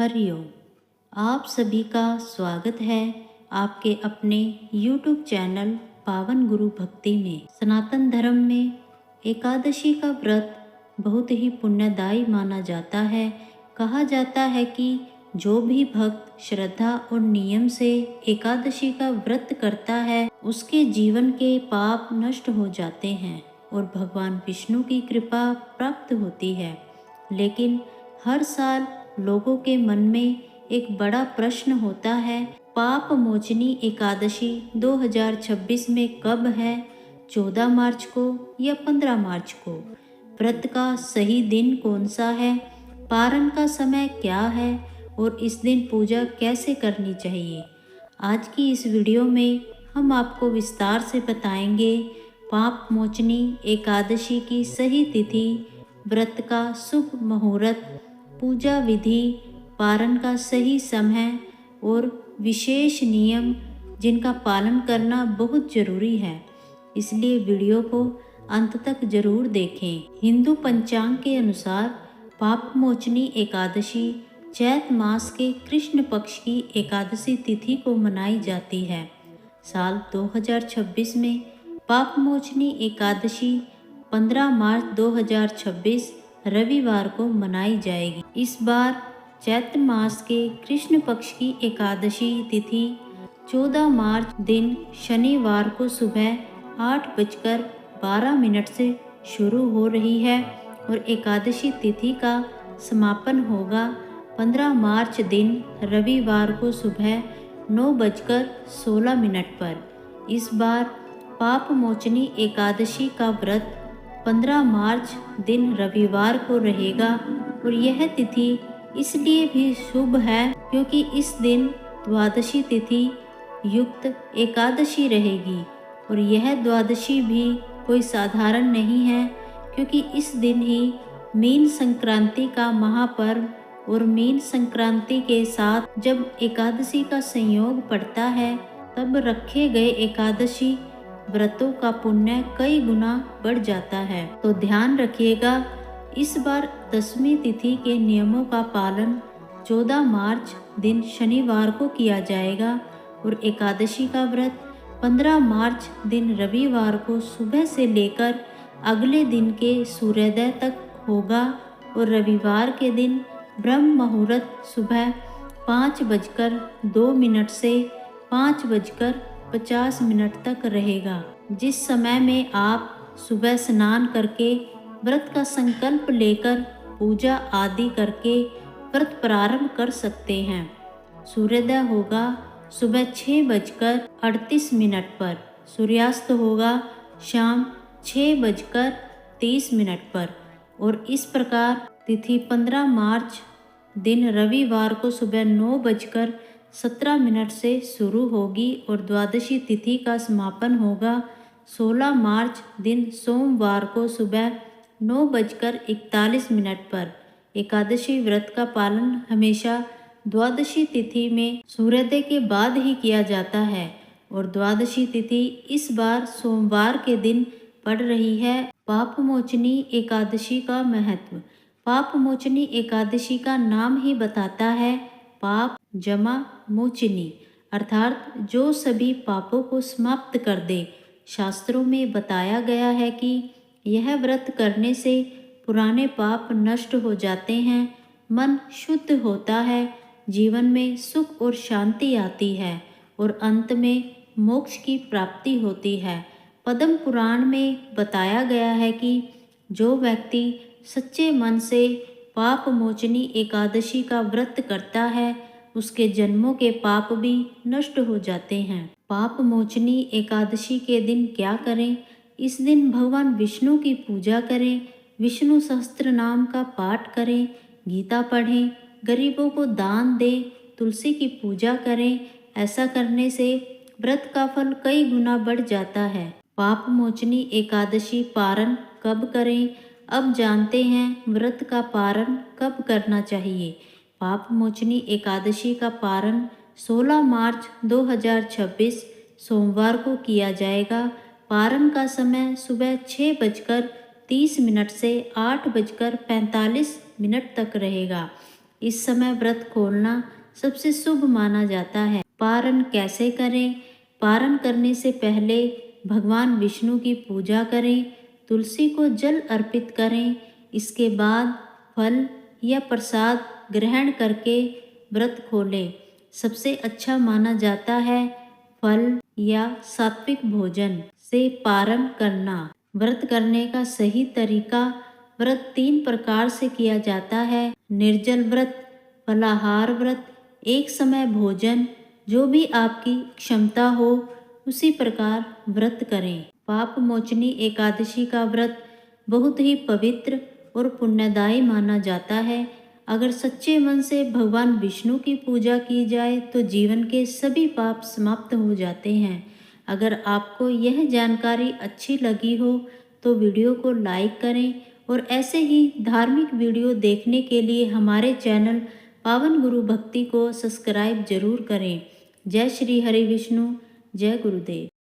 हरिओम। आप सभी का स्वागत है आपके अपने YouTube चैनल पावन गुरु भक्ति में। सनातन धर्म में एकादशी का व्रत बहुत ही पुण्यदायी माना जाता है। कहा जाता है कि जो भी भक्त श्रद्धा और नियम से एकादशी का व्रत करता है उसके जीवन के पाप नष्ट हो जाते हैं और भगवान विष्णु की कृपा प्राप्त होती है। लेकिन हर साल लोगों के मन में एक बड़ा प्रश्न होता है, पाप मोचनी एकादशी 2026 में कब है? 14 मार्च को या 15 मार्च को? व्रत का सही दिन कौन सा है? पारण का समय क्या है और इस दिन पूजा कैसे करनी चाहिए? आज की इस वीडियो में हम आपको विस्तार से बताएंगे पाप मोचनी एकादशी की सही तिथि, व्रत का शुभ मुहूर्त, पूजा विधि, पारण का सही समय और विशेष नियम जिनका पालन करना बहुत जरूरी है। इसलिए वीडियो को अंत तक जरूर देखें। हिंदू पंचांग के अनुसार पाप मोचनी एकादशी चैत मास के कृष्ण पक्ष की एकादशी तिथि को मनाई जाती है। साल 2026 में पाप मोचनी एकादशी 15 मार्च 2026 रविवार को मनाई जाएगी। इस बार चैत्र मास के कृष्ण पक्ष की एकादशी तिथि 14 मार्च दिन शनिवार को सुबह 8:12 से शुरू हो रही है और एकादशी तिथि का समापन होगा 15 मार्च दिन रविवार को सुबह 9:16 पर। इस बार पाप मोचनी एकादशी का व्रत 15 मार्च दिन रविवार को रहेगा और यह तिथि इसलिए भी शुभ है क्योंकि इस दिन द्वादशी तिथि युक्त एकादशी रहेगी और यह द्वादशी भी कोई साधारण नहीं है क्योंकि इस दिन ही मीन संक्रांति का महापर्व और मीन संक्रांति के साथ जब एकादशी का संयोग पड़ता है तब रखे गए एकादशी व्रतों का पुण्य कई गुना बढ़ जाता है। तो ध्यान रखिएगा, इस बार 10वीं तिथि के नियमों का पालन 14 मार्च दिन शनिवार को किया जाएगा और एकादशी का व्रत 15 मार्च दिन रविवार को सुबह से लेकर अगले दिन के सूर्योदय तक होगा और रविवार के दिन ब्रह्म मुहूर्त सुबह 5:02 से 5:50 तक रहेगा, जिस समय में आप सुबह स्नान करके व्रत का संकल्प लेकर पूजा आदि करके व्रत प्रारंभ कर सकते हैं। सूर्योदय होगा सुबह 6:38 पर, सूर्यास्त होगा शाम 6:30 पर और इस प्रकार तिथि 15 मार्च दिन रविवार को सुबह 9:17 से शुरू होगी और द्वादशी तिथि का समापन होगा 16 मार्च दिन सोमवार को सुबह 9:41 पर। एकादशी व्रत का पालन हमेशा द्वादशी तिथि में सूर्योदय के बाद ही किया जाता है और द्वादशी तिथि इस बार सोमवार के दिन पड़ रही है। पाप मोचनी एकादशी का महत्व। पाप मोचनी एकादशी का नाम ही बताता है पाप जमा मोचनी, अर्थात जो सभी पापों को समाप्त कर दे। शास्त्रों में बताया गया है कि यह व्रत करने से पुराने पाप नष्ट हो जाते हैं, मन शुद्ध होता है, जीवन में सुख और शांति आती है और अंत में मोक्ष की प्राप्ति होती है। पद्म पुराण में बताया गया है कि जो व्यक्ति सच्चे मन से पाप मोचनी एकादशी का व्रत करता है उसके जन्मों के पाप भी नष्ट हो जाते हैं। पाप मोचनी एकादशी के दिन क्या करें? इस दिन भगवान विष्णु की पूजा करें, विष्णु सहस्त्र नाम का पाठ करें, गीता पढ़ें, गरीबों को दान दें, तुलसी की पूजा करें। ऐसा करने से व्रत का फल कई गुना बढ़ जाता है। पाप मोचनी एकादशी पारण कब करें? अब जानते हैं व्रत का पारण कब करना चाहिए। पाप मोचनी एकादशी का पारण 16 मार्च 2026 सोमवार को किया जाएगा। पारण का समय सुबह 6:30 से 8:45 तक रहेगा। इस समय व्रत खोलना सबसे शुभ माना जाता है। पारण कैसे करें? पारण करने से पहले भगवान विष्णु की पूजा करें, तुलसी को जल अर्पित करें। इसके बाद फल या प्रसाद ग्रहण करके व्रत खोलें। सबसे अच्छा माना जाता है फल या सात्विक भोजन से पारण करना। व्रत करने का सही तरीका। व्रत 3 प्रकार से किया जाता है। निर्जल व्रत, फलाहार व्रत, एक समय भोजन। जो भी आपकी क्षमता हो उसी प्रकार व्रत करें। पाप मोचनी एकादशी का व्रत बहुत ही पवित्र और पुण्यदायी माना जाता है। अगर सच्चे मन से भगवान विष्णु की पूजा की जाए तो जीवन के सभी पाप समाप्त हो जाते हैं। अगर आपको यह जानकारी अच्छी लगी हो तो वीडियो को लाइक करें और ऐसे ही धार्मिक वीडियो देखने के लिए हमारे चैनल पावन गुरु भक्ति को सब्सक्राइब जरूर करें। जय श्री हरि विष्णु, जय गुरुदेव।